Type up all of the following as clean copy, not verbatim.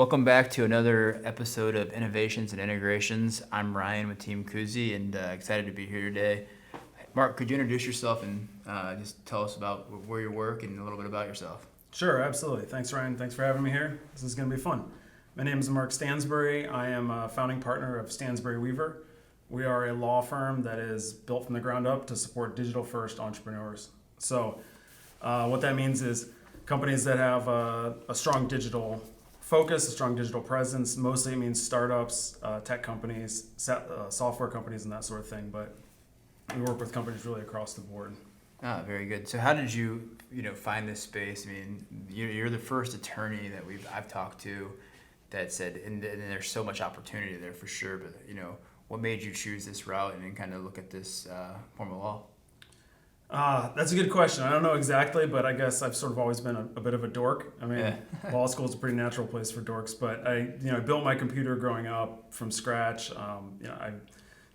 Welcome back to another episode of Innovations and Integrations. I'm Ryan with Team Kuzi and excited to be here today. Mark, could you introduce yourself and just tell us about where you work and a little bit about yourself? Sure, absolutely. Thanks, Ryan. Thanks for having me here. This is going to be fun. My name is Mark Stansbury. I am a founding partner of Stansbury Weaver. We are a law firm that is built from the ground up to support digital-first entrepreneurs. So what that means is companies that have a strong digital focus, a strong digital presence. Mostly it means startups, tech companies, software companies, and that sort of thing. But we work with companies really across the board. Ah, very good. So how did you find this space? I mean, you're the first attorney that I've talked to that said, and there's so much opportunity there for sure. But what made you choose this route and then kind of look at this form of law? That's a good question. I don't know exactly, but I guess I've sort of always been a bit of a dork. I mean, law school is a pretty natural place for dorks, but I built my computer growing up from scratch. I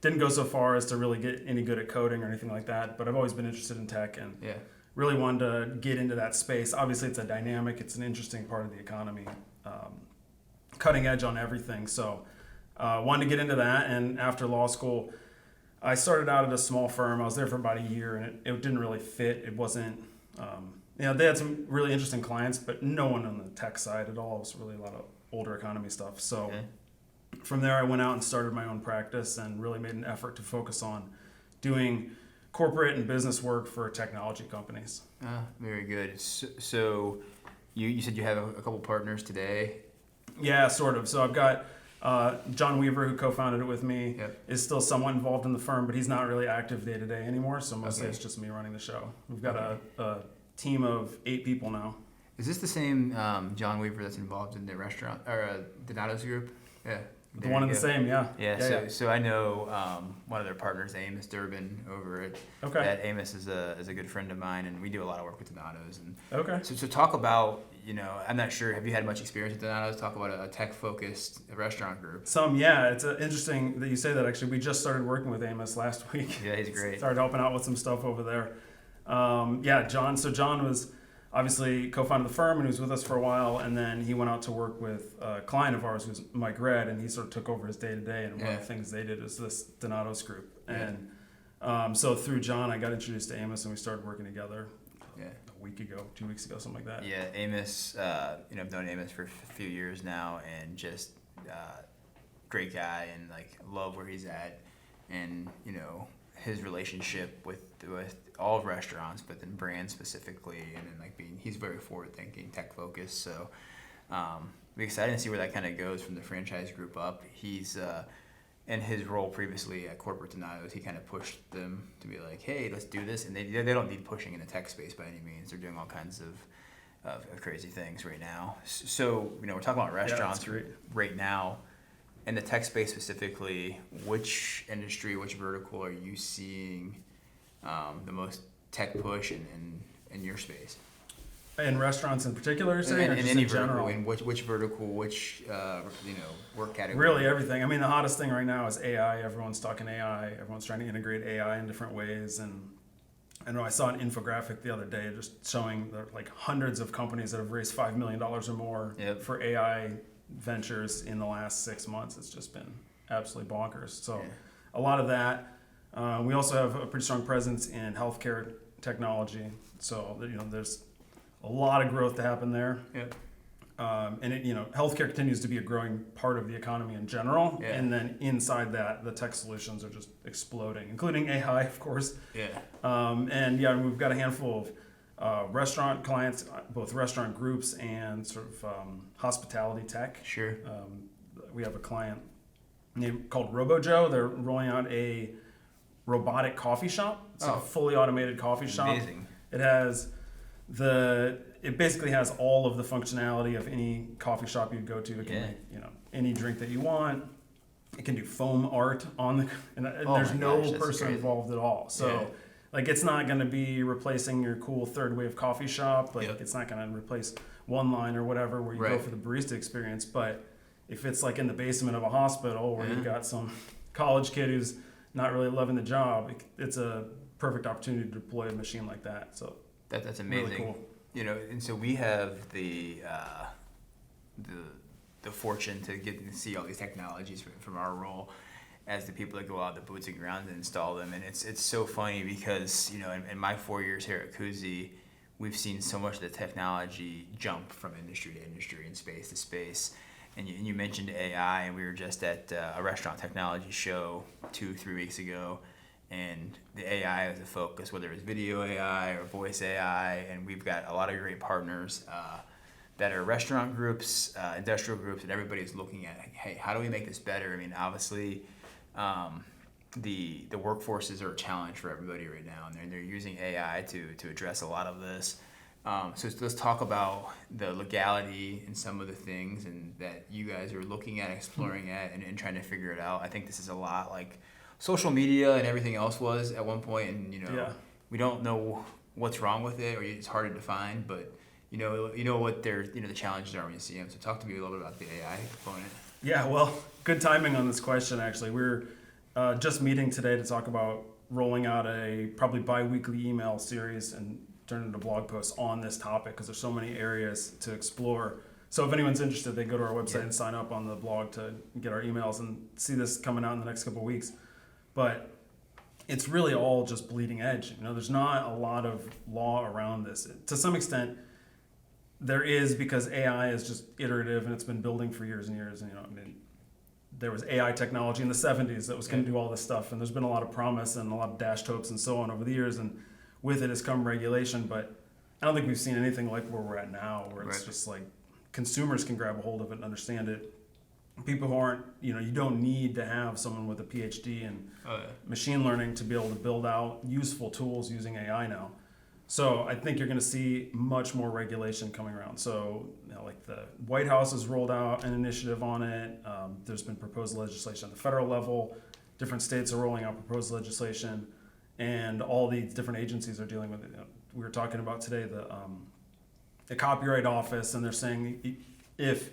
didn't go so far as to really get any good at coding or anything like that, but I've always been interested in tech and really wanted to get into that space. Obviously, it's an interesting part of the economy, cutting edge on everything. So wanted to get into that, and after law school, I started out at a small firm. I was there for about a year, and it didn't really fit. It wasn't, they had some really interesting clients, but no one on the tech side at all. It was really a lot of older economy stuff. So from there, I went out and started my own practice and really made an effort to focus on doing corporate and business work for technology companies. Very good. So you said you have a couple partners today? Yeah, sort of. So I've got John Weaver, who co-founded it with me, is still somewhat involved in the firm, but he's not really active day to day anymore. So mostly it's just me running the show. We've got a team of 8 people now. Is this the same John Weaver that's involved in the restaurant or Donato's group? Yeah. The one and the same, yeah. So I know one of their partners, Amos Durbin, over at that. Amos is a good friend of mine, and we do a lot of work with Donato's. And So talk about, I'm not sure, have you had much experience with Donato's? Talk about a tech-focused restaurant group. It's interesting that you say that. Actually, we just started working with Amos last week. Yeah, he's great. Started helping out with some stuff over there. John. So John was obviously co-founded the firm, and he was with us for a while, and then he went out to work with a client of ours who's Mike Red, and he sort of took over his day-to-day, and one of the things they did is this Donato's group. And so through John, I got introduced to Amos, and we started working together a week ago, 2 weeks ago, something like that. Yeah, Amos, I've known Amos for a few years now, and just great guy, and love where he's at, and his relationship with all restaurants, but then brands specifically, and then he's very forward thinking, tech focused. So we're excited to see where that kind of goes from the franchise group up. He's in his role previously at corporate Donato's, he kind of pushed them to be like, hey, let's do this, and they don't need pushing in the tech space by any means. They're doing all kinds of crazy things right now. So we're talking about restaurants right now. In the tech space specifically, which industry, which vertical are you seeing the most tech push in your space? In restaurants in particular, in any vertical, in which vertical, which work category? Really everything. I mean, the hottest thing right now is AI. Everyone's talking AI. Everyone's trying to integrate AI in different ways. And I know I saw an infographic the other day just showing hundreds of companies that have raised $5 million or more for AI ventures in the last 6 months. It's just been absolutely bonkers. So a lot of that. We also have a pretty strong presence in healthcare technology. So there's a lot of growth to happen there. And healthcare continues to be a growing part of the economy in general. And then inside that, the tech solutions are just exploding, including AI, of course. We've got a handful of restaurant clients, both restaurant groups and sort of hospitality tech. Sure. We have a client called RoboJoe. They're rolling out a robotic coffee shop. It's a fully automated coffee shop. Amazing. It basically has all of the functionality of any coffee shop you'd go to. It can make any drink that you want. It can do foam art on there's no person involved at all. So it's not going to be replacing your cool third wave coffee shop. It's not going to replace one line or whatever where you go for the barista experience. But if it's in the basement of a hospital where you've got some college kid who's not really loving the job, it's a perfect opportunity to deploy a machine like that. So that's amazing. Really cool. And so we have the the fortune to get to see all these technologies from our role as the people that go out the boots and grounds and install them. And it's so funny because, you know, in my 4 years here at Kuzi, we've seen so much of the technology jump from industry to industry and space to space. And you mentioned AI, and we were just at a restaurant technology show 2-3 weeks ago, and the AI was the focus, whether it was video AI or voice AI, and we've got a lot of great partners that are restaurant groups, industrial groups, and everybody's looking at, hey, how do we make this better? I mean, obviously, the workforces are a challenge for everybody right now, and they're using AI to address a lot of this. So let's talk about the legality and some of the things and that you guys are looking at, exploring at, and trying to figure it out. I think this is a lot like social media and everything else was at one point, and we don't know what's wrong with it, or it's hard to define, but you know what the challenges are when you see them. So talk to me a little bit about the AI component. Yeah, well, good timing on this question, actually. We're just meeting today to talk about rolling out a probably bi-weekly email series and turn into blog posts on this topic because there's so many areas to explore. So if anyone's interested, they go to our website and sign up on the blog to get our emails and see this coming out in the next couple of weeks. But it's really all just bleeding edge. You know, there's not a lot of law around this. To some extent, there is, because AI is just iterative and it's been building for years and years. And, you know, I mean, there was AI technology in the 70s that was going to do all this stuff, and there's been a lot of promise and a lot of dashed hopes and so on over the years, and with it has come regulation. But I don't think we've seen anything like where we're at now, where it's just like consumers can grab a hold of it and understand it. People who aren't, you don't need to have someone with a PhD in machine learning to be able to build out useful tools using AI now. So I think you're going to see much more regulation coming around. So, like the White House has rolled out an initiative on it. There's been proposed legislation at the federal level. Different states are rolling out proposed legislation, and all these different agencies are dealing with it. We were talking about today the Copyright Office, and they're saying if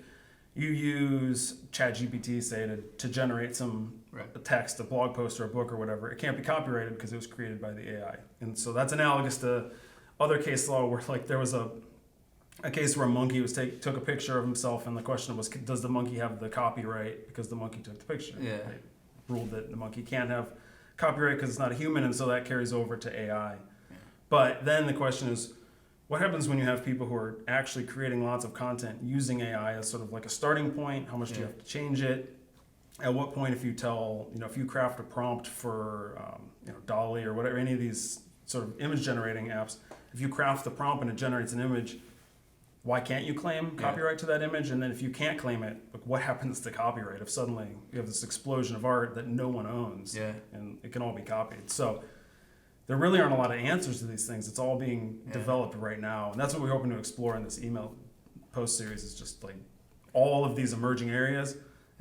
you use ChatGPT, say, to generate some a text, a blog post, or a book or whatever, it can't be copyrighted because it was created by the AI. And so that's analogous to other case law where, like, there was a case where a monkey took a picture of himself, and the question was, does the monkey have the copyright because the monkey took the picture? Yeah. They ruled that the monkey can't have copyright because it's not a human, and so that carries over to AI. Yeah. But then the question is, what happens when you have people who are actually creating lots of content using AI as sort of like a starting point? How much do you have to change it? At what point, if you craft a prompt for, DALL-E or whatever, any of these sort of image generating apps, if you craft the prompt and it generates an image, why can't you claim copyright to that image? And then if you can't claim it, like, what happens to copyright if suddenly you have this explosion of art that no one owns and it can all be copied? So there really aren't a lot of answers to these things. It's all being developed right now. And that's what we're hoping to explore in this email post series, is just like all of these emerging areas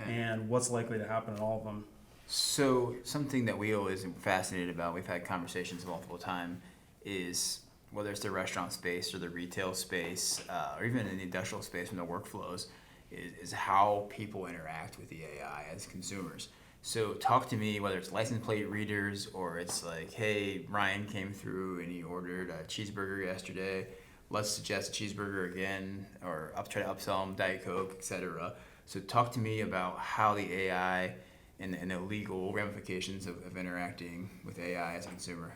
and what's likely to happen in all of them. So something that we always are fascinated about, we've had conversations multiple times, is whether it's the restaurant space or the retail space, or even in the industrial space and the workflows, is how people interact with the AI as consumers. So talk to me, whether it's license plate readers or it's like, hey, Ryan came through and he ordered a cheeseburger yesterday. Let's suggest a cheeseburger again, or try to upsell him Diet Coke, etc. So talk to me about how the AI and the legal ramifications of interacting with AI as a consumer.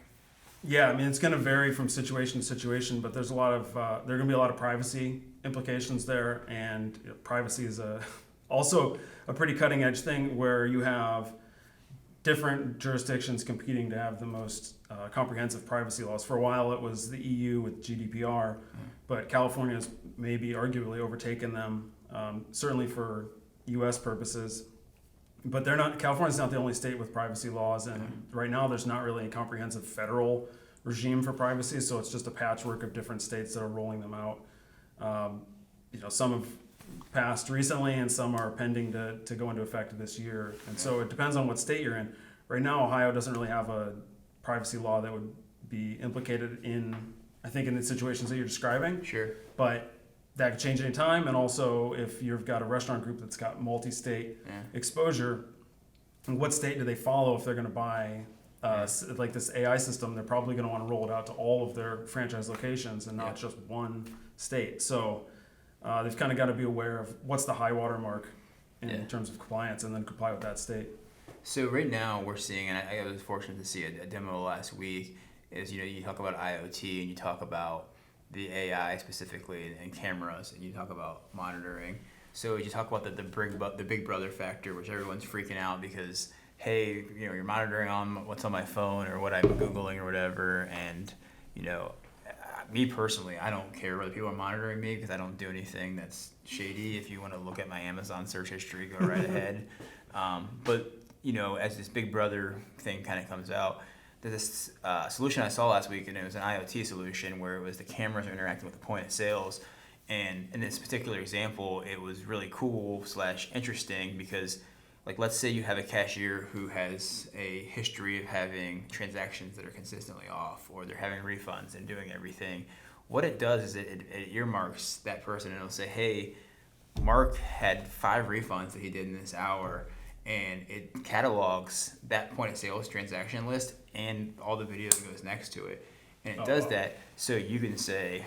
Yeah, I mean, it's going to vary from situation to situation, but there's there are going to be a lot of privacy implications there, and privacy is also a pretty cutting edge thing where you have different jurisdictions competing to have the most comprehensive privacy laws. For a while, it was the EU with GDPR, but California has maybe arguably overtaken them, certainly for U.S. purposes. But California's not the only state with privacy laws, and right now there's not really a comprehensive federal regime for privacy, so it's just a patchwork of different states that are rolling them out. Some have passed recently, and some are pending to go into effect this year. And so it depends on what state you're in. Right now, Ohio doesn't really have a privacy law that would be implicated in the situations that you're describing. Sure. But that could change any time. And also, if you've got a restaurant group that's got multi-state exposure, what state do they follow if they're going to buy like this AI system? They're probably going to want to roll it out to all of their franchise locations and not just one state. So they've kind of got to be aware of what's the high water mark in Yeah. terms of compliance, and then comply with that state. So right now we're seeing, and I was fortunate to see a demo last week, is you talk about IoT and you talk about the AI specifically and cameras, and you talk about monitoring. So you talk about the big brother factor, which everyone's freaking out because, hey, you're monitoring on what's on my phone or what I'm Googling or whatever. And, me personally, I don't care whether people are monitoring me because I don't do anything that's shady. If you want to look at my Amazon search history, go right ahead. But, as this big brother thing kind of comes out, there's this solution I saw last week, and it was an IoT solution where it was the cameras are interacting with the point of sales. And in this particular example, it was really cool / interesting because, like, let's say you have a cashier who has a history of having transactions that are consistently off, or they're having refunds and doing everything. What it does is it earmarks that person, and it'll say, hey, Mark had 5 refunds that he did in this hour, and it catalogs that point of sales transaction list and all the video that goes next to it. And it does that so you can say,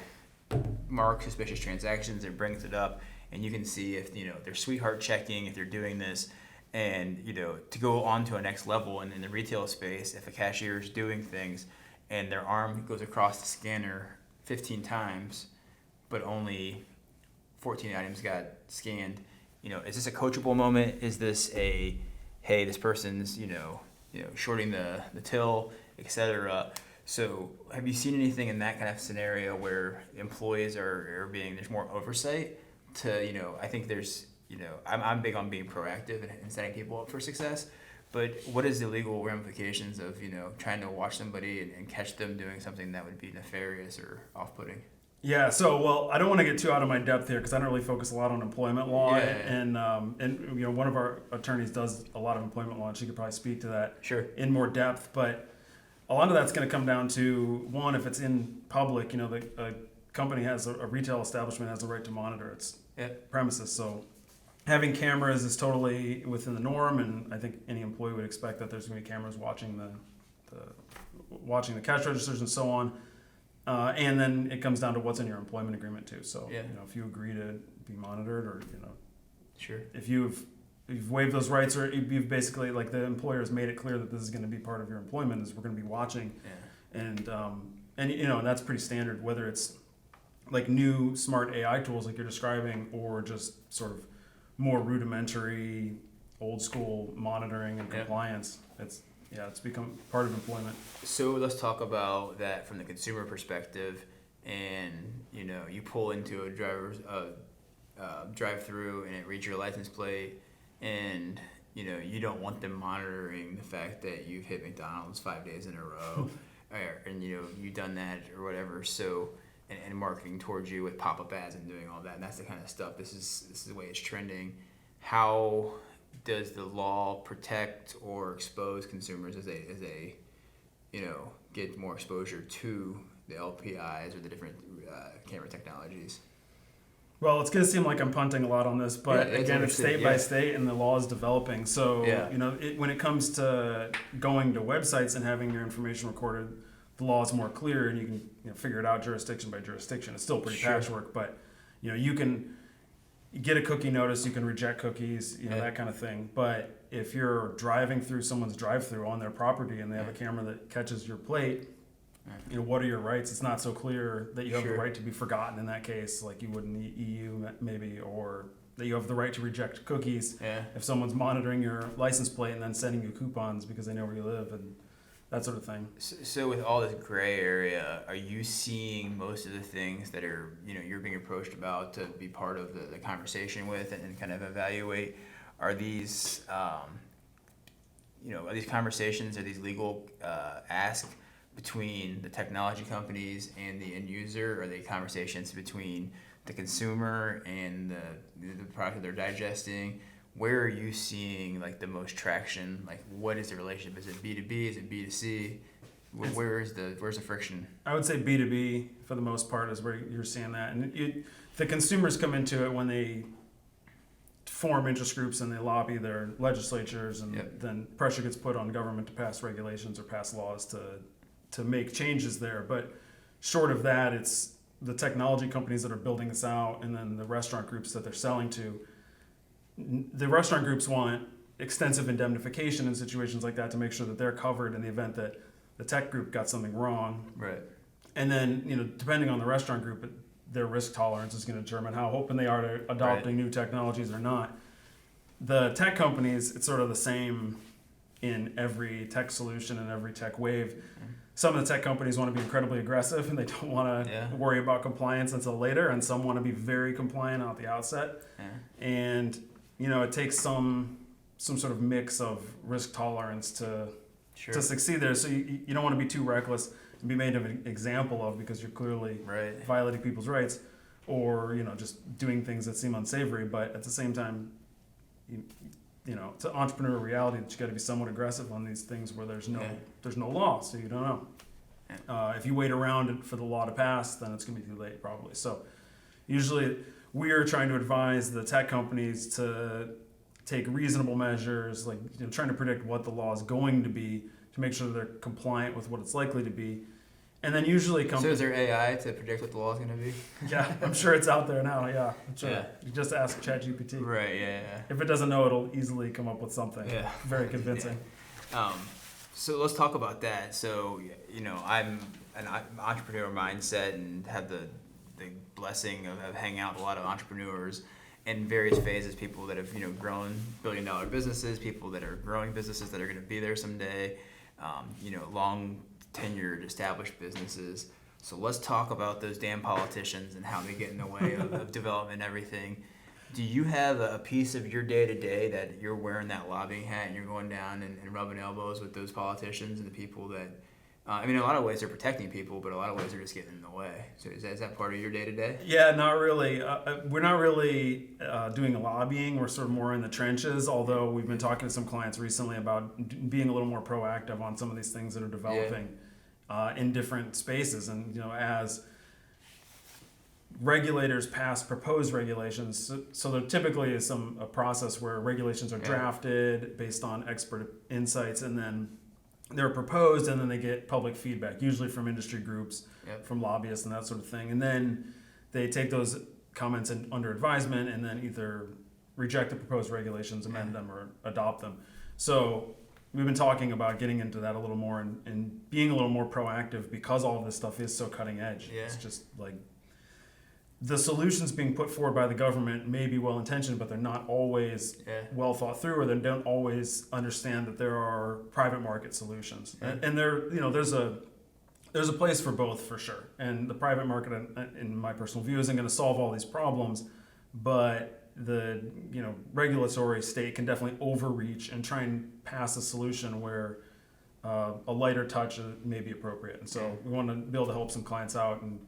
mark suspicious transactions, it brings it up, and you can see if they're sweetheart checking, if they're doing this. And to go on to a next level in the retail space, if a cashier is doing things and their arm goes across the scanner 15 times but only 14 items got scanned, is this a coachable moment? Is this a, hey, this person's shorting the till, etc.? So have you seen anything in that kind of scenario where employees there's more oversight to, I think there's, I'm big on being proactive and setting people up for success, but what is the legal ramifications of, trying to watch somebody and catch them doing something that would be nefarious or off-putting? Yeah, so, well, I don't want to get too out of my depth here because I don't really focus a lot on employment law. Yeah. And one of our attorneys does a lot of employment law, and she could probably speak to that Sure. in more depth. But a lot of that's going to come down to, one, if it's in public, a company has a retail establishment has the right to monitor its premises. So having cameras is totally within the norm, and I think any employee would expect that there's going to be cameras watching the cash registers and so on. And then it comes down to what's in your employment agreement too. So if you agree to be monitored, or Sure. if you've waived those rights, or you've basically, like, the employer has made it clear that this is going to be part of your employment, is we're going to be watching. And that's pretty standard, whether it's like new smart AI tools like you're describing, or just sort of more rudimentary old school monitoring and compliance. It's become part of employment. So let's talk about that from the consumer perspective. And you pull into a drive-through, and it reads your license plate, and you don't want them monitoring the fact that you've hit McDonald's 5 days in a row, and you've done that or whatever. So and marketing towards you with pop-up ads and doing all that, and that's the kind of stuff. This is the way it's trending. How does the law protect or expose consumers as they get more exposure to the LPIs or the different camera technologies? Well, it's going to seem like I'm punting a lot on this, but again, it's state by state, and the law is developing. So, when it comes to going to websites and having your information recorded, the law is more clear, and you can figure it out jurisdiction by jurisdiction. It's still pretty patchwork, but you can get a cookie notice, you can reject cookies, that kind of thing. But if you're driving through someone's drive-through on their property and they have a camera that catches your plate, what are your rights? It's not so clear that you have the right to be forgotten in that case, like you would in the EU maybe, or that you have the right to reject cookies if someone's monitoring your license plate and then sending you coupons because they know where you live and that sort of thing. So with all this gray area, are you seeing most of the things that are, you're being approached about to be part of the conversation with and kind of evaluate? Are these, are these conversations, are these legal asks between the technology companies and the end user? Are they conversations between the consumer and the product that they're digesting? Where are you seeing like the most traction? Like, what is the relationship? Is it B2B? Is it B2C? Where's the friction? I would say B2B for the most part is where you're seeing that, and the consumers come into it when they form interest groups and they lobby their legislatures, and then pressure gets put on government to pass regulations or pass laws to make changes there. But short of that, it's the technology companies that are building this out, and then the restaurant groups that they're selling to. The restaurant groups want extensive indemnification in situations like that to make sure that they're covered in the event that the tech group got something wrong. Right. And then, depending on the restaurant group, their risk tolerance is going to determine how open they are to adopting new technologies or not. The tech companies, it's sort of the same in every tech solution and every tech wave. Some of the tech companies want to be incredibly aggressive and they don't want to worry about compliance until later, and some want to be very compliant at the outset. And it takes some sort of mix of risk tolerance to succeed there. So you don't want to be too reckless and be made an example of because you're clearly violating people's rights, or just doing things that seem unsavory. But at the same time, it's an entrepreneurial reality that you got to be somewhat aggressive on these things where there's no law, so you don't know. If you wait around for the law to pass, then it's going to be too late probably. So usually we are trying to advise the tech companies to take reasonable measures, like trying to predict what the law is going to be to make sure that they're compliant with what it's likely to be. And then usually So is there AI to predict what the law is going to be? Yeah, I'm sure it's out there now. Yeah, I'm sure. You just ask ChatGPT. Right. Yeah. If it doesn't know, it'll easily come up with something. Very convincing. So let's talk about that. So I'm an entrepreneur mindset and have the blessing of hanging out with a lot of entrepreneurs in various phases. People that have grown billion-dollar businesses, people that are growing businesses that are going to be there someday. Long tenured, established businesses. So let's talk about those damn politicians and how they get in the way of development and everything. Do you have a piece of your day-to-day that you're wearing that lobbying hat and you're going down and rubbing elbows with those politicians and the people that, in a lot of ways they're protecting people, but a lot of ways they're just getting in the way. So is that part of your day-to-day? Yeah, not really. We're not really doing lobbying. We're sort of more in the trenches, although we've been talking to some clients recently about being a little more proactive on some of these things that are developing in different spaces. And, as regulators pass proposed regulations, so there typically is a process where regulations are drafted based on expert insights, and then they're proposed, and then they get public feedback, usually from industry groups, from lobbyists and that sort of thing. And then they take those comments under advisement and then either reject the proposed regulations, amend them, or adopt them. So we've been talking about getting into that a little more and being a little more proactive because all of this stuff is so cutting edge. It's just like the solutions being put forward by the government may be well-intentioned, but they're not always well thought through, or they don't always understand that there are private market solutions. And there's a place for both, for sure. And the private market, in my personal view, isn't going to solve all these problems, but the regulatory state can definitely overreach and try and pass a solution where a lighter touch may be appropriate. And so we want to be able to help some clients out and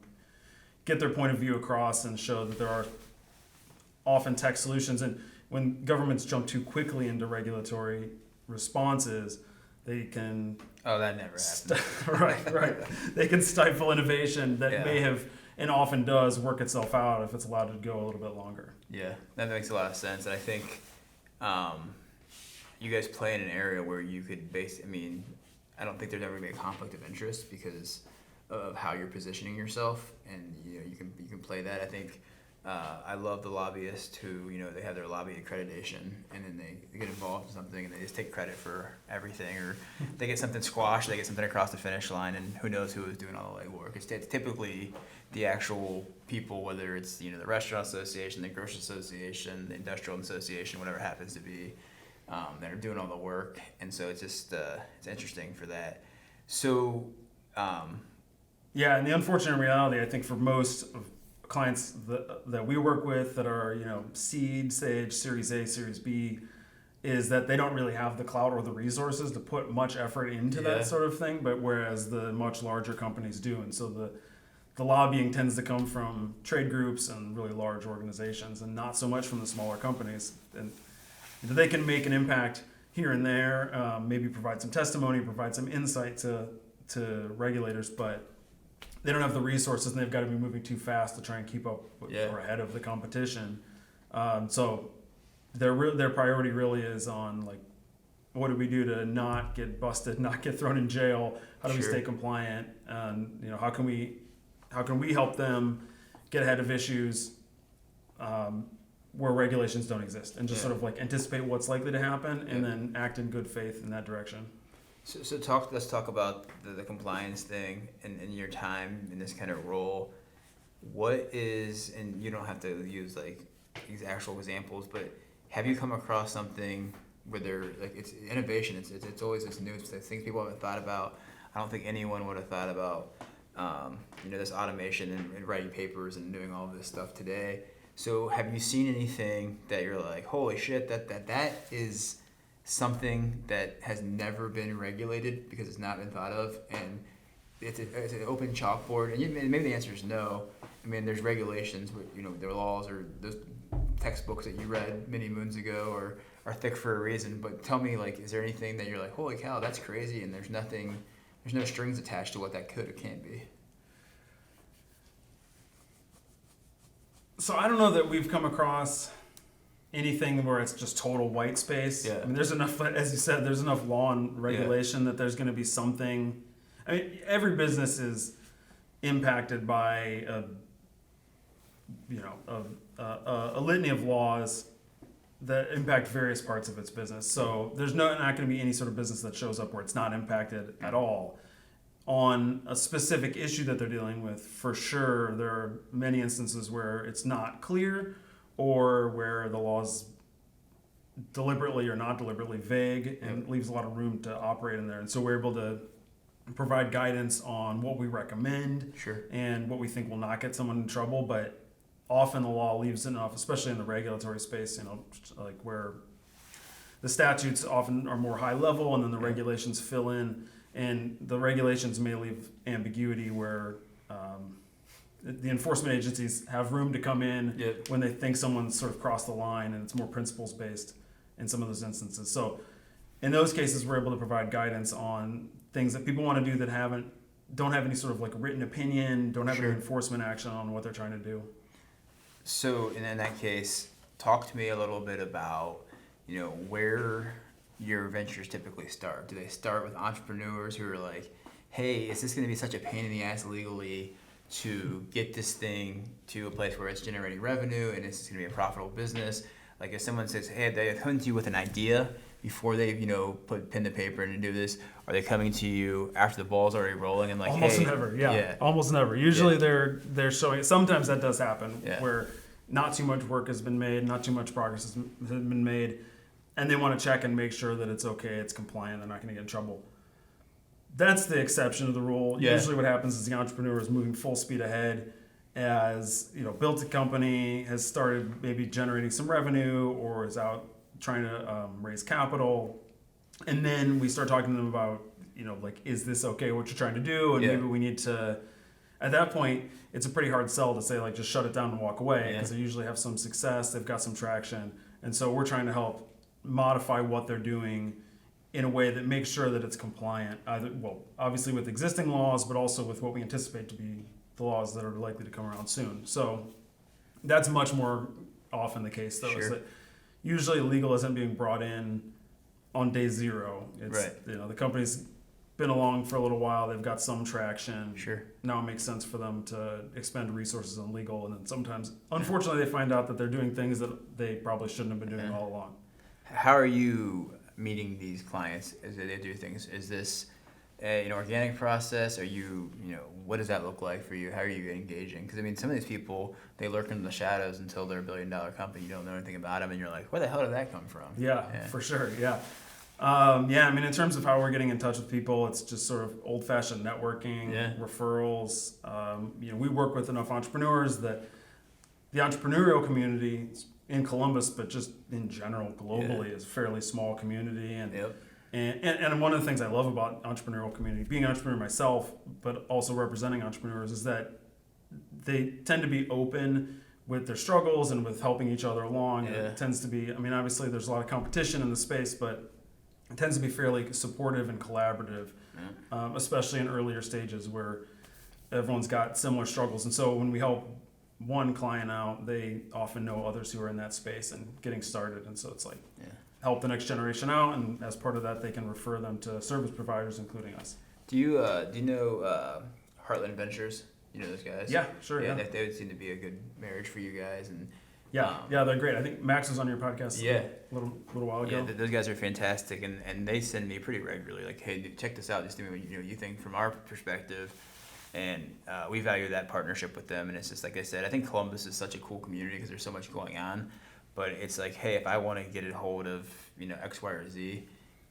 get their point of view across and show that there are often tech solutions. And when governments jump too quickly into regulatory responses, they can... Oh, that never happens. Right. They can stifle innovation that may have, and often does, work itself out if it's allowed to go a little bit longer. Yeah, that makes a lot of sense. And I think you guys play in an area where you could I don't think there's ever going to be a conflict of interest because of how you're positioning yourself, and you can play that. I think I love the lobbyists who they have their lobby accreditation, and then they get involved in something and they just take credit for everything, or they get something squashed, they get something across the finish line, and who knows who is doing all the legwork. It's typically the actual people, whether it's the restaurant association, the grocery association, the industrial association, whatever it happens to be, that are doing all the work. And so it's just it's interesting for that. So. Yeah, and the unfortunate reality, I think, for most of clients that we work with that are, seed stage, Series A, Series B, is that they don't really have the clout or the resources to put much effort into that sort of thing, but whereas the much larger companies do. And so the lobbying tends to come from trade groups and really large organizations, and not so much from the smaller companies. And they can make an impact here and there, maybe provide some testimony, provide some insight to regulators, but they don't have the resources, and they've got to be moving too fast to try and keep up with, or ahead of the competition. So their priority really is on, like, what do we do to not get busted, not get thrown in jail? How do we stay compliant? And how can we how can we help them get ahead of issues where regulations don't exist, and just sort of like anticipate what's likely to happen and then act in good faith in that direction. So let's talk about the compliance thing and your time in this kind of role. What is, and you don't have to use like these actual examples, but have you come across something where they're like, it's innovation, it's always this new things people haven't thought about. I don't think anyone would have thought about this automation and writing papers and doing all this stuff today. So have you seen anything that you're like, holy shit, that is something that has never been regulated because it's not been thought of, and it's an open chalkboard? And maybe the answer is no. I mean, there's regulations, but there are laws, or those textbooks that you read many moons ago are thick for a reason. But tell me, like, is there anything that you're like, holy cow, that's crazy, and there's no strings attached to what that could or can't be? So I don't know that we've come across anything where it's just total white space. Yeah. I mean, there's enough, as you said, there's enough law and regulation that there's going to be something. I mean, every business is impacted by a litany of laws that impact various parts of its business. So there's not going to be any sort of business that shows up where it's not impacted at all on a specific issue that they're dealing with. For sure, there are many instances where it's not clear, or where the law's deliberately or not deliberately vague and leaves a lot of room to operate in there. And so we're able to provide guidance on what we recommend and what we think will not get someone in trouble. But often the law leaves enough, especially in the regulatory space, like where the statutes often are more high level and then the regulations fill in, and the regulations may leave ambiguity where the enforcement agencies have room to come in when they think someone's sort of crossed the line, and it's more principles based in some of those instances. So in those cases, we're able to provide guidance on things that people want to do that don't have any sort of like written opinion, don't have any enforcement action on what they're trying to do. So in that case, talk to me a little bit about where your ventures typically start. Do they start with entrepreneurs who are like, hey, is this going to be such a pain in the ass legally to get this thing to a place where it's generating revenue and it's going to be a profitable business? Like if someone says, hey, they come to you with an idea before they put pen to paper and do this, are they coming to you after the ball's already rolling and like, almost hey, never, almost never. Usually they're showing. Sometimes that does happen where not too much work has been made, not too much progress has been made, and they want to check and make sure that it's okay, it's compliant, they're not going to get in trouble. That's the exception to the rule. Usually what happens is the entrepreneur is moving full speed ahead, as built a company, has started maybe generating some revenue, or is out trying to raise capital, and then we start talking to them about like, is this okay what you're trying to do, and maybe we need to. At that point, it's a pretty hard sell to say like just shut it down and walk away, because they usually have some success, they've got some traction, and so we're trying to help modify what they're doing in a way that makes sure that it's compliant, obviously with existing laws, but also with what we anticipate to be the laws that are likely to come around soon. So that's much more often the case, though, is that usually legal isn't being brought in on day zero. It's the company's been along for a little while, they've got some traction. Now it makes sense for them to expend resources on legal, and then sometimes, unfortunately, they find out that they're doing things that they probably shouldn't have been doing all along. How are you meeting these clients as they do things? Is this an organic process? Are you, what does that look like for you? How are you engaging? Because I mean, some of these people, they lurk in the shadows until they're $1 billion company. You don't know anything about them, and you're like, where the hell did that come from? For sure. I mean, in terms of how we're getting in touch with people, it's just sort of old-fashioned networking, referrals. We work with enough entrepreneurs that the entrepreneurial community in Columbus, but just in general globally, is a fairly small community. And one of the things I love about entrepreneurial community, being an entrepreneur myself, but also representing entrepreneurs, is that they tend to be open with their struggles and with helping each other along. And it tends to be, I mean, obviously there's a lot of competition in the space, but it tends to be fairly supportive and collaborative, especially in earlier stages where everyone's got similar struggles. And so when we help one client out, they often know others who are in that space and getting started. And so it's like, help the next generation out, and as part of that, they can refer them to service providers, including us. Do you know Heartland Ventures? You know those guys? Yeah, sure. Yeah. They would seem to be a good marriage for you guys, and Yeah, they're great. I think Max was on your podcast a little while ago. Yeah, those guys are fantastic, and they send me pretty regularly, like, hey, check this out, just tell me what you think from our perspective, and we value that partnership with them, and it's just like I said, I think Columbus is such a cool community because there's so much going on, but it's like, hey, if I want to get a hold of, X, Y, or Z,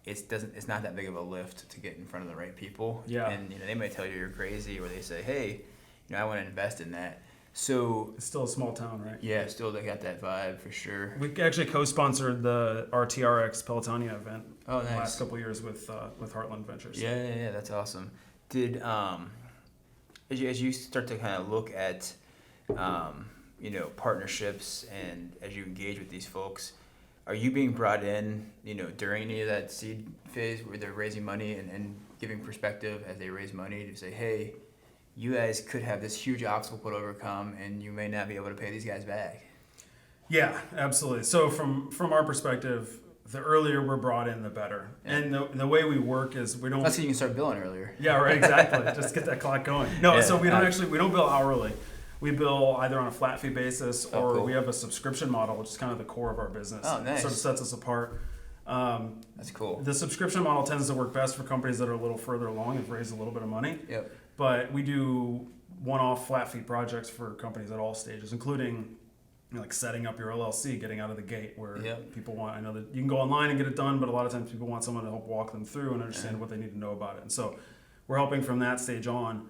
it's not that big of a lift to get in front of the right people, and they might tell you you're crazy, or they say, hey, I want to invest in that. So it's still a small town, right? Yeah, still they got that vibe for sure. We actually co-sponsored the RTRX Pelotania event the last couple of years with Heartland Ventures. Yeah, that's awesome. Did as you start to kind of look at partnerships, and as you engage with these folks, are you being brought in during any of that seed phase where they're raising money and giving perspective as they raise money to say, hey, you guys could have this huge obstacle to overcome, and you may not be able to pay these guys back? Yeah, absolutely. So from our perspective, the earlier we're brought in, the better. Yeah. And the way we work is we don't. That's so you can start billing earlier. Yeah, right. Exactly. Just get that clock going. No, so we don't bill hourly. We bill either on a flat fee basis or cool. We have a subscription model, which is kind of the core of our business. Oh, nice. It sort of sets us apart. That's cool. The subscription model tends to work best for companies that are a little further along and have raised a little bit of money. Yep. But we do one-off flat fee projects for companies at all stages, including like setting up your LLC, getting out of the gate, where people want. I know that you can go online and get it done, but a lot of times people want someone to help walk them through and understand what they need to know about it. And so we're helping from that stage on.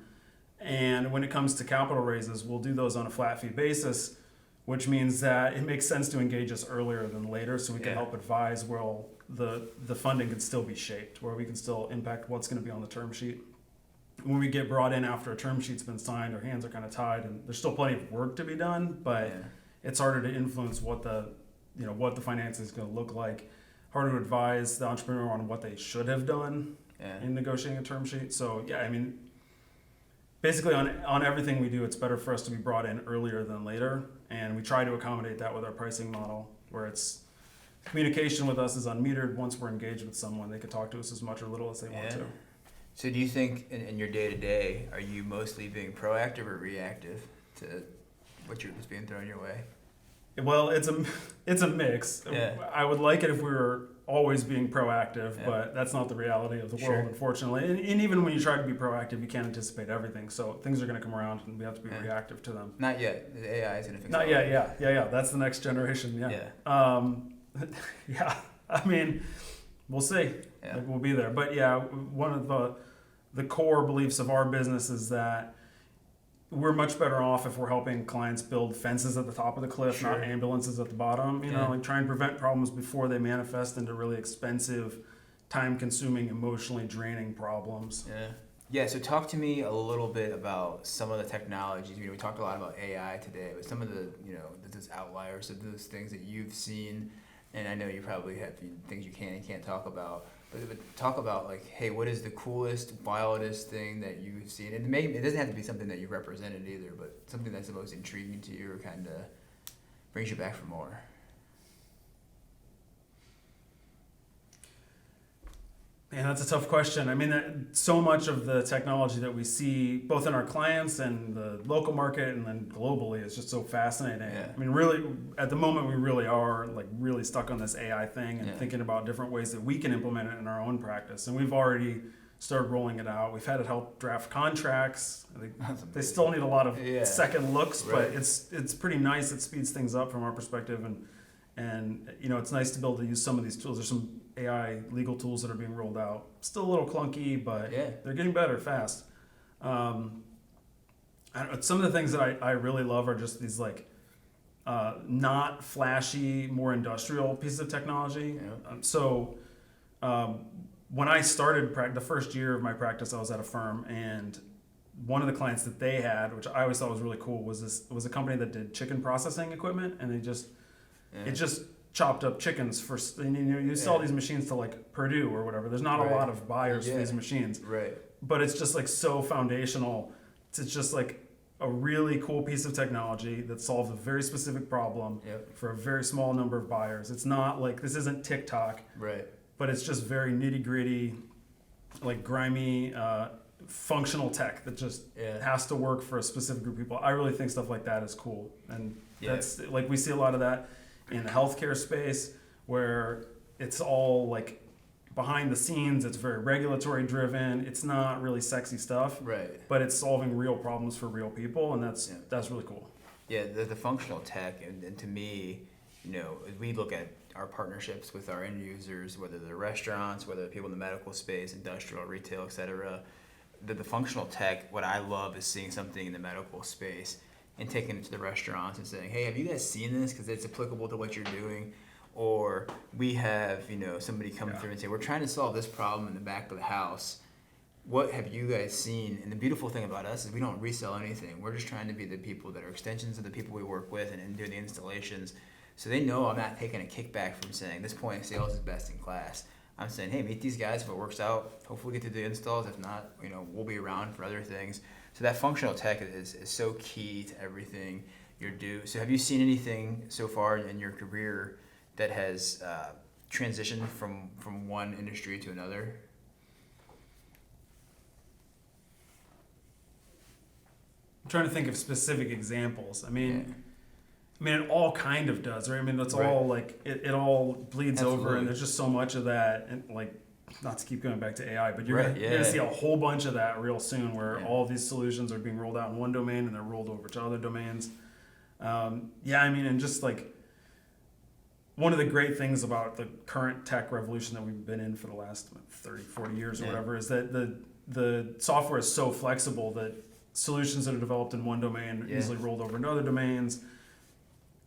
And when it comes to capital raises, we'll do those on a flat fee basis, which means that it makes sense to engage us earlier than later, so we can help advise where the funding can still be shaped, where we can still impact what's going to be on the term sheet. When we get brought in after a term sheet's been signed, our hands are kind of tied, and there's still plenty of work to be done, but it's harder to influence what the financing is going to look like. Harder to advise the entrepreneur on what they should have done in negotiating a term sheet. So basically on everything we do, it's better for us to be brought in earlier than later, and we try to accommodate that with our pricing model, where it's communication with us is unmetered. Once we're engaged with someone, they can talk to us as much or little as they want to. So do you think in your day-to-day, are you mostly being proactive or reactive to what's being thrown your way? Well, it's a mix. Yeah. I would like it if we were always being proactive, but that's not the reality of the world, unfortunately. And even when you try to be proactive, you can't anticipate everything. So things are going to come around, and we have to be reactive to them. Not yet. The AI is going to fix it. Not yet. Yeah. That's the next generation. Yeah. I mean, we'll see. Yeah. We'll be there. But one of the core beliefs of our business is that we're much better off if we're helping clients build fences at the top of the cliff, not ambulances at the bottom. Like try and prevent problems before they manifest into really expensive, time-consuming, emotionally draining problems. Yeah. So talk to me a little bit about some of the technologies. We talked a lot about AI today, but some of the those outliers of those things that you've seen, and I know you probably have things you can and can't talk about. But talk about, like, hey, what is the coolest, wildest thing that you've seen? And maybe it doesn't have to be something that you represented either, but something that's the most intriguing to you or kind of brings you back for more. Man, that's a tough question. I mean, so much of the technology that we see, both in our clients and the local market and then globally, is just so fascinating. Yeah. I mean, really, at the moment, we really are really stuck on this AI thing and thinking about different ways that we can implement it in our own practice. And we've already started rolling it out. We've had it help draft contracts. They still need a lot of second looks, but it's pretty nice. It speeds things up from our perspective, and it's nice to be able to use some of these tools. There's some AI legal tools that are being rolled out. Still a little clunky, but they're getting better fast. Some of the things that I really love are just these not flashy, more industrial pieces of technology. When I started the first year of my practice, I was at a firm, and one of the clients that they had, which I always thought was really cool, was a company that did chicken processing equipment, and it just chopped up chickens for, you sell these machines to Purdue or whatever. There's not a lot of buyers for these machines. Right. But it's just so foundational. It's just a really cool piece of technology that solves a very specific problem for a very small number of buyers. It's not this isn't TikTok. Right. But it's just very nitty gritty, grimy, functional tech that just has to work for a specific group of people. I really think stuff like that is cool, and that's like we see a lot of that in the healthcare space where it's all like behind the scenes. It's very regulatory driven. It's not really sexy stuff, right? But it's solving real problems for real people, and that's really cool. Yeah, the functional tech, and to me, we look at our partnerships with our end users, whether they're restaurants, whether they're people in the medical space, industrial, retail, etc. The functional tech, what I love is seeing something in the medical space and taking it to the restaurants and saying, hey, have you guys seen this? Because it's applicable to what you're doing. Or we have, somebody come through and say, we're trying to solve this problem in the back of the house. What have you guys seen? And the beautiful thing about us is we don't resell anything. We're just trying to be the people that are extensions of the people we work with and do the installations. So they know I'm not taking a kickback from saying this point of sales is best in class. I'm saying, hey, meet these guys. If it works out, hopefully we get to do the installs. If not, we'll be around for other things. So that functional tech is so key to everything you're doing. So have you seen anything so far in your career that has transitioned from one industry to another? I'm trying to think of specific examples. I mean, it all kind of does, right? I mean, that's all like it all bleeds over, and there's just so much of that. And like, not to keep going back to AI, but you're gonna see a whole bunch of that real soon, where all of these solutions are being rolled out in one domain and they're rolled over to other domains. And just like one of the great things about the current tech revolution that we've been in for the last 30, 40 years or whatever is that the software is so flexible that solutions that are developed in one domain are easily rolled over into other domains.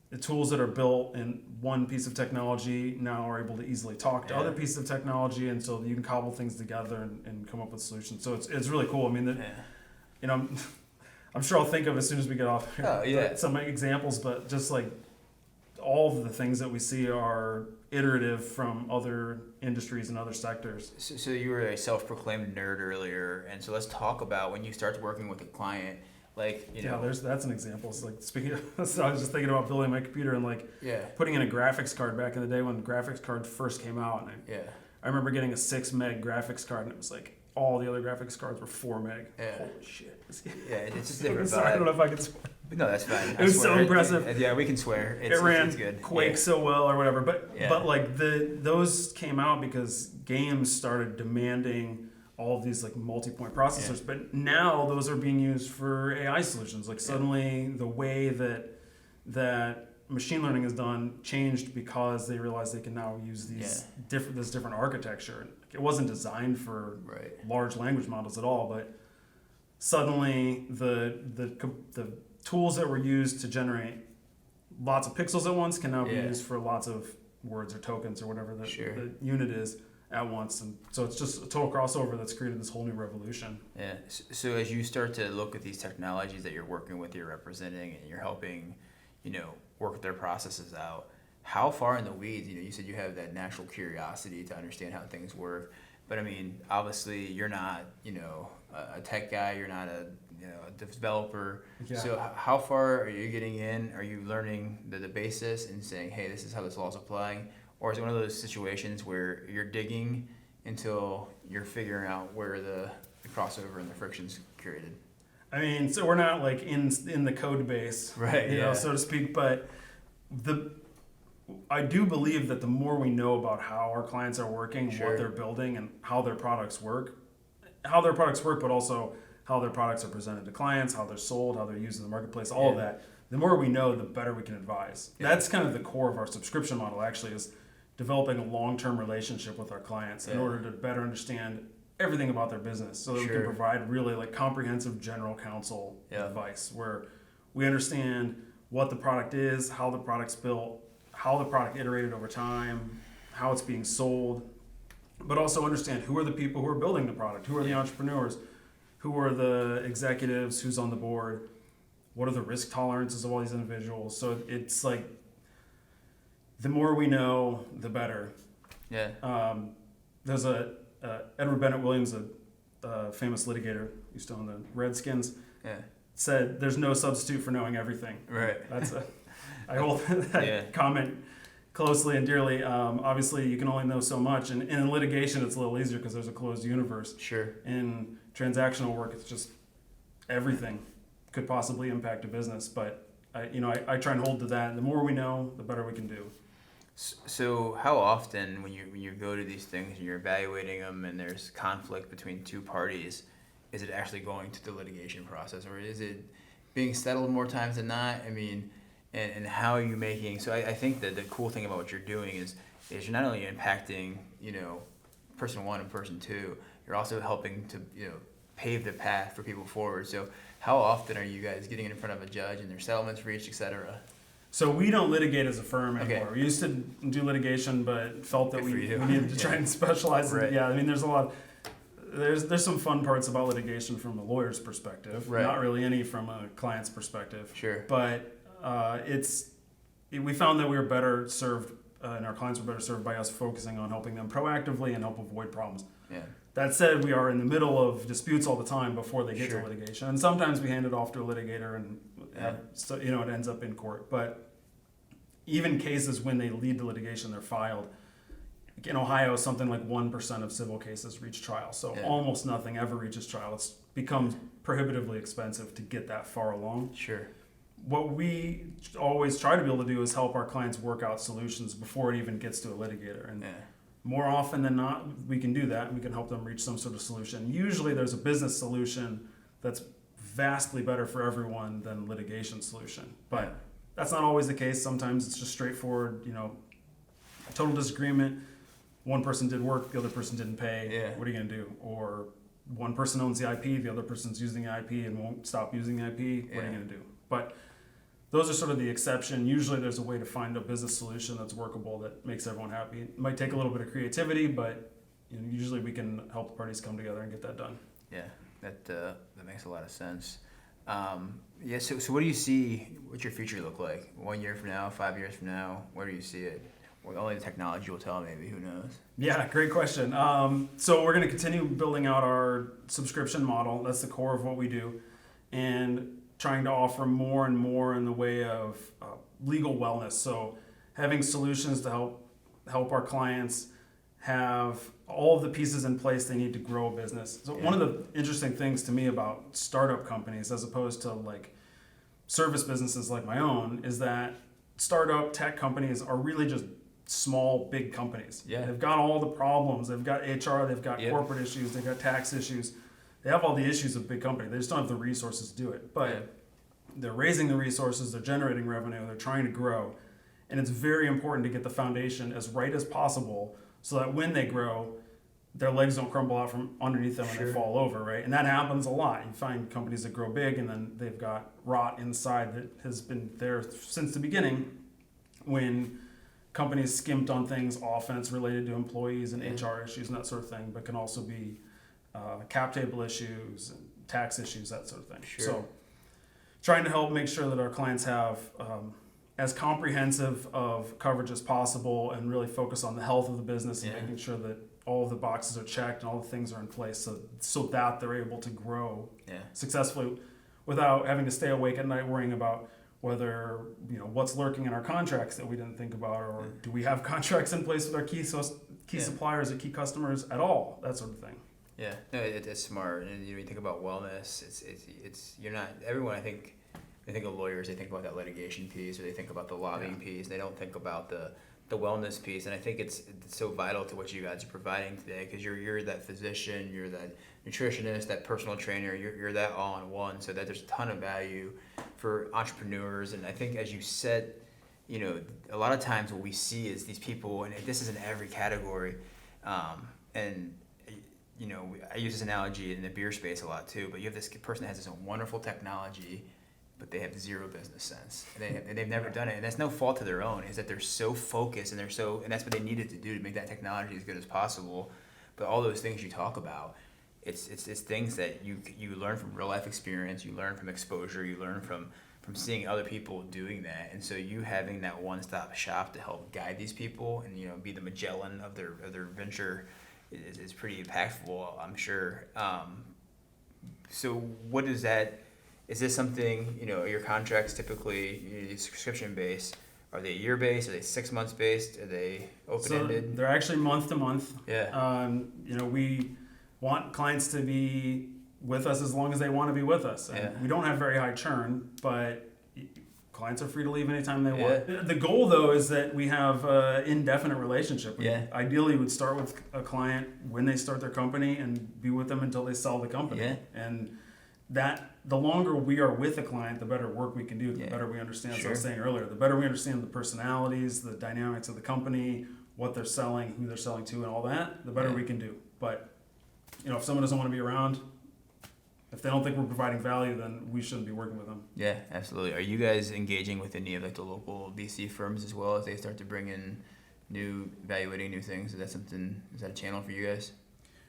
The tools that are built in one piece of technology now are able to easily talk to other pieces of technology, and so you can cobble things together and come up with solutions. So it's really cool. I mean, I'm sure I'll think of as soon as we get off some examples, but just like all of the things that we see are iterative from other industries and other sectors. So you were a self-proclaimed nerd earlier, and so let's talk about when you start working with a client. That's an example. It's like speaking of, so I was just thinking about building my computer and putting in a graphics card back in the day when the graphics card first came out. And I remember getting a 6 meg graphics card, and it was like all the other graphics cards were 4 meg. Holy shit. It's just different. Sorry, I don't know if I can swear. No, that's fine. It was so impressive. We can swear. It ran it's good. Quake so well or whatever. But like those came out because games started demanding all of these like multi-point processors, but now those are being used for AI solutions. Like suddenly the way that machine learning is done changed because they realized they can now use this different architecture. It wasn't designed for large language models at all, but suddenly the tools that were used to generate lots of pixels at once can now be used for lots of words or tokens or whatever the unit is at once. And so it's just a total crossover that's created this whole new revolution. Yeah. So as you start to look at these technologies that you're working with, you're representing, and you're helping, work their processes out, how far in the weeds, you said you have that natural curiosity to understand how things work. But I mean, obviously you're not, a tech guy, you're not a developer. Yeah. So how far are you getting in? Are you learning the basis and saying, hey, this is how this law is applying? Or is it one of those situations where you're digging until you're figuring out where the crossover and the friction's created? I mean, so we're not like in the code base, so to speak, but I do believe that the more we know about how our clients are working, what they're building, and how their products work, but also how their products are presented to clients, how they're sold, how they're used in the marketplace, all of that, the more we know, the better we can advise. That's kind of the core of our subscription model, actually, is developing a long-term relationship with our clients in order to better understand everything about their business, so that we can provide really like comprehensive general counsel advice, where we understand what the product is, how the product's built, how the product iterated over time, how it's being sold, but also understand who are the people who are building the product, who are the entrepreneurs, who are the executives, who's on the board, what are the risk tolerances of all these individuals. So it's like the more we know, the better. There's Edward Bennett Williams, a famous litigator, used to own the Redskins, said there's no substitute for knowing everything. Right. I hold that comment closely and dearly. Obviously, you can only know so much, and in litigation, it's a little easier because there's a closed universe. Sure. In transactional work, it's just everything could possibly impact a business. But I try and hold to that. The more we know, the better we can do. So how often when you go to these things and you're evaluating them and there's conflict between two parties, is it actually going to the litigation process, or is it being settled more times than not? I mean, and how are you making, so I think that the cool thing about what you're doing is you're not only impacting, person one and person two, you're also helping to, pave the path for people forward. So how often are you guys getting in front of a judge and there's settlements reached, et cetera? So we don't litigate as a firm anymore. Okay. We used to do litigation, but felt that we needed to try and specialize. Right. Yeah, I mean, there's some fun parts about litigation from a lawyer's perspective. Right. Not really any from a client's perspective. Sure. But we found that we were better served, and our clients were better served by us focusing on helping them proactively and help avoid problems. Yeah. That said, we are in the middle of disputes all the time before they get Sure. to litigation, and sometimes we hand it off to a litigator, and Yeah. it ends up in court. But even cases when they lead to litigation, they're filed. In Ohio, something like 1% of civil cases reach trial, so Yeah. almost nothing ever reaches trial. It's become prohibitively expensive to get that far along. Sure. What we always try to be able to do is help our clients work out solutions before it even gets to a litigator. And Yeah. more often than not, we can do that. We can help them reach some sort of solution. Usually there's a business solution that's vastly better for everyone than litigation solution. But that's not always the case. Sometimes it's just straightforward, total disagreement. One person did work, the other person didn't pay. Yeah. What are you going to do? Or one person owns the IP, the other person's using the IP and won't stop using the IP. What are you going to do? But those are sort of the exception. Usually there's a way to find a business solution that's workable that makes everyone happy. It might take a little bit of creativity, but usually we can help the parties come together and get that done. Yeah, that makes a lot of sense. So what do you see, what's your future look like? 1 year from now, 5 years from now, where do you see it? Well, only the technology will tell, maybe, who knows? Yeah, great question. So we're going to continue building out our subscription model. That's the core of what we do. And trying to offer more and more in the way of legal wellness. So having solutions to help our clients have all of the pieces in place they need to grow a business. So one of the interesting things to me about startup companies, as opposed to like service businesses like my own, is that startup tech companies are really just small, big companies. Yeah. They've got all the problems. They've got HR, they've got corporate issues, they've got tax issues. They have all the issues of big company. They just don't have the resources to do it. But they're raising the resources, they're generating revenue, they're trying to grow. And it's very important to get the foundation as right as possible so that when they grow, their legs don't crumble out from underneath them and they fall over, right? And that happens a lot. You find companies that grow big and then they've got rot inside that has been there since the beginning when companies skimped on things, offense related to employees and HR issues and that sort of thing, but can also be cap table issues and tax issues, that sort of thing. Sure. So trying to help make sure that our clients have as comprehensive of coverage as possible and really focus on the health of the business and making sure that all of the boxes are checked and all the things are in place so that they're able to grow successfully without having to stay awake at night worrying about whether, what's lurking in our contracts that we didn't think about, or do we have contracts in place with our key suppliers or key customers at all, that sort of thing. Yeah, no, it's smart. And you think about wellness, it's you're not, everyone, I think, they think of lawyers, they think about that litigation piece, or they think about the lobbying piece. They don't think about the wellness piece. And I think it's so vital to what you guys are providing today, because you're that physician, you're that nutritionist, that personal trainer, you're that all in one, so that there's a ton of value for entrepreneurs. And I think, as you said, a lot of times what we see is these people, and this is in every category, and I use this analogy in the beer space a lot too, but you have this person that has this wonderful technology, but they have zero business sense. And they've never done it. And that's no fault to their own, is that they're so focused and and that's what they needed to do to make that technology as good as possible. But all those things you talk about, it's things that you learn from real life experience, you learn from exposure, you learn from seeing other people doing that. And so you having that one-stop shop to help guide these people and be the Magellan of their venture is pretty impactful, I'm sure. So what is that? Is this something, your contracts typically subscription based? Are they year based? Are they 6 months based? Are they open ended? So they're actually month to month. Yeah. We want clients to be with us as long as they want to be with us. And Yeah. we don't have very high churn, but clients are free to leave anytime they want. Yeah. The goal, though, is that we have an indefinite relationship. We Yeah. ideally would start with a client when they start their company and be with them until they sell the company. Yeah. And that the longer we are with a client, the better work we can do, the Yeah. better we understand, as I Sure. was saying earlier, the better we understand the personalities, the dynamics of the company, what they're selling, who they're selling to, and all that, the better Yeah. we can do. But, if someone doesn't want to be around, if they don't think we're providing value, then we shouldn't be working with them. Yeah, absolutely. Are you guys engaging with any of like the local VC firms as well as they start to bring in evaluating new things? Is that a channel for you guys?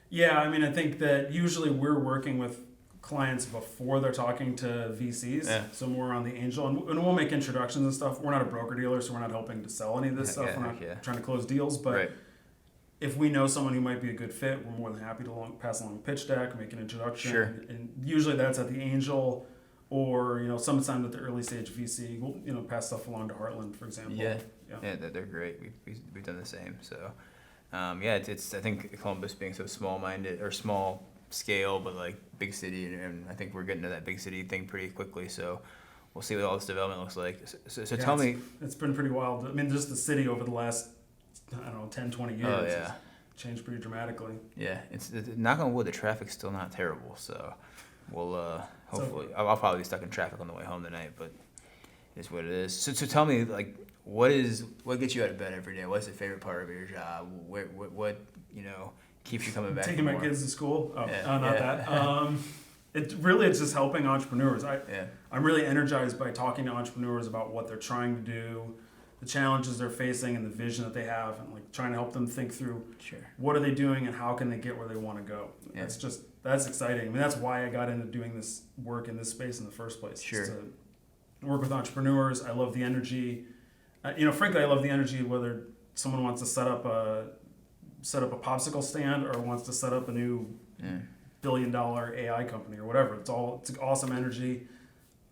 Yeah, I mean, I think that usually we're working with clients before they're talking to VCs, Yeah. so more on the angel, and we'll make introductions and stuff. We're not a broker dealer, so we're not helping to sell any of this stuff. Yeah, We're not yeah. trying to close deals, but Right. if we know someone who might be a good fit, we're more than happy to pass along a pitch deck, make an introduction. Sure. And usually that's at the angel, or sometimes at the early stage VC. We'll pass stuff along to Heartland, for example. Yeah. Yeah. Yeah, they're great. We've done the same. So, yeah, it's I think Columbus being so small-minded or small scale, but like big city, and I think we're getting to that big city thing pretty quickly. So, we'll see what all this development looks like. So Yeah, tell me. It's been pretty wild. I mean, just the city over the last, 10, 20 years Oh has yeah, changed pretty dramatically. yeah. It's knock on wood, the traffic's still not terrible. So, we'll hopefully I'll probably be stuck in traffic on the way home tonight, but it's what it is. So tell me, like, what gets you out of bed every day? What's the favorite part of your job? What keeps you coming back? Taking for my more? kids to school. Oh, Yeah, not yeah. that. It's just helping entrepreneurs. Yeah, I'm really energized by talking to entrepreneurs about what they're trying to do, the challenges they're facing, and the vision that they have, and like trying to help them think through sure. what are they doing and how can they get where they want to go. Yeah. That's exciting. I mean, that's why I got into doing this work in this space in the first place. Sure. Is to work with entrepreneurs. I love the energy. Frankly, I love the energy whether someone wants to set up a popsicle stand or wants to set up a new Yeah. $1 billion AI company or whatever. It's awesome energy.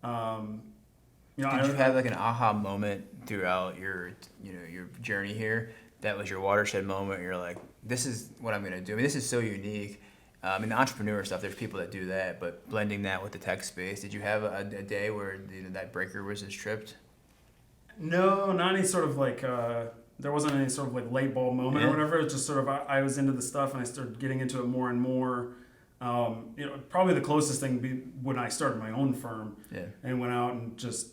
Did you have like an aha moment throughout your journey here? That was your watershed moment. You're like, this is what I'm gonna do. I mean, this is so unique. In the entrepreneur stuff, there's people that do that, but blending that with the tech space, did you have a day where that breaker was just tripped? No, not any sort of like, there wasn't any sort of like light bulb moment Yeah. or whatever. It's just sort of, I was into the stuff and I started getting into it more and more. Probably the closest thing would be when I started my own firm Yeah. and went out and just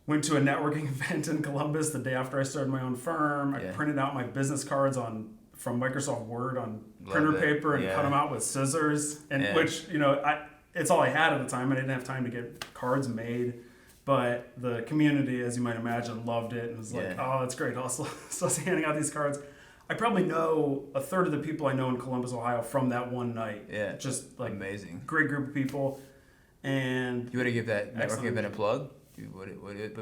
went to a networking event in Columbus the day after I started my own firm. I Yeah. printed out my business cards from Microsoft Word on printer Love it. paper and Yeah. cut them out with scissors, and Yeah. which it's all I had at the time. I didn't have time to get cards made, but the community, as you might imagine, loved it and was like, Yeah. "Oh, that's great!" Also, so I was handing out these cards. I probably know a third of the people I know in Columbus, Ohio, from that one night. Yeah. Just like Amazing. great group of people, and You want to give that networking Excellent. event a plug? Dude, what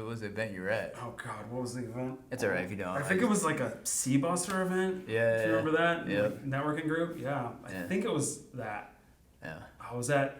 was the event you were at? oh god, what was the event? It's all right if you don't. I think it was like a C-Buster event. Yeah. If you remember that? Yeah. Like, networking group? Yeah. I Yeah. think it was that. Yeah. I was at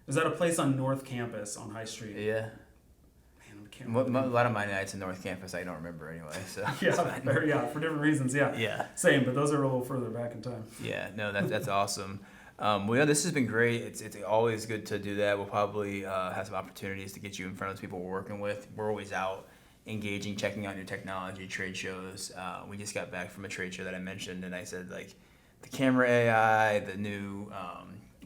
a place on North Campus on High Street. Yeah. Man, I can't A remember. lot of my nights in North Campus I don't remember anyway. So Yeah, for different reasons, yeah. yeah. Same, but those are a little further back in time. Yeah, no, that's awesome. This has been great. It's always good to do that. We'll probably have some opportunities to get you in front of people we're working with. We're always out engaging, checking out new technology, trade shows. We just got back from a trade show that I mentioned, and I said, like, the camera AI, the new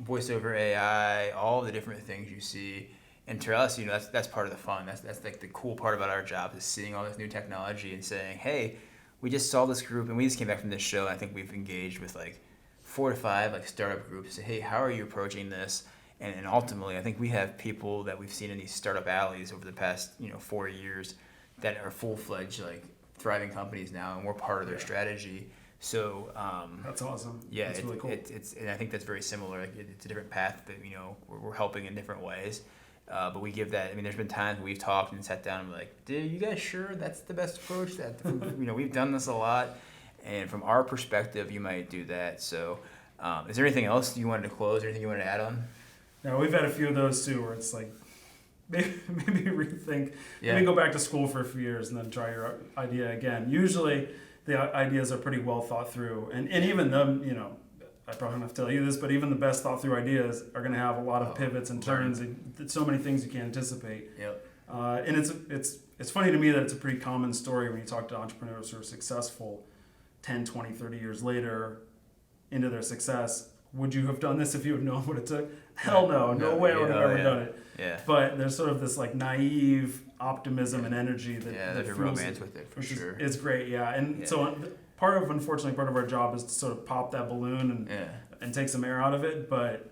voiceover AI, all the different things you see. And to us, that's part of the fun. That's like the cool part about our job is seeing all this new technology and saying, hey, we just saw this group, and we just came back from this show, and I think we've engaged with like 4 to 5 like startup groups. Say, hey, how are you approaching this? And ultimately, I think we have people that we've seen in these startup alleys over the past 4 years that are full-fledged like thriving companies now, and we're part of their strategy. So That's awesome. yeah, That's really cool. it's and I think that's very similar. Like it's a different path that we're helping in different ways. But we give that. I mean, there's been times we've talked and sat down and we're like, "Dude, you guys sure that's the best approach? That we've done this a lot, and from our perspective, you might do that." So, is there anything else you wanted to close? Or anything you wanted to add on? Yeah, we've had a few of those too, where it's like maybe rethink, Yeah. maybe go back to school for a few years and then try your idea again. Usually, the ideas are pretty well thought through, and even them, I probably don't have to tell you this, but even the best thought through ideas are going to have a lot of pivots and turns, and so many things you can't anticipate. Yep. And it's funny to me that it's a pretty common story when you talk to entrepreneurs who are successful 10, 20, 30 years later into their success. Would you have done this if you had known what it took? Hell no. No way I would have ever done it. Yeah. But there's sort of this like naive optimism and energy that there's a romance with it for sure. It's great, yeah. And so unfortunately, part of our job is to sort of pop that balloon and take some air out of it. But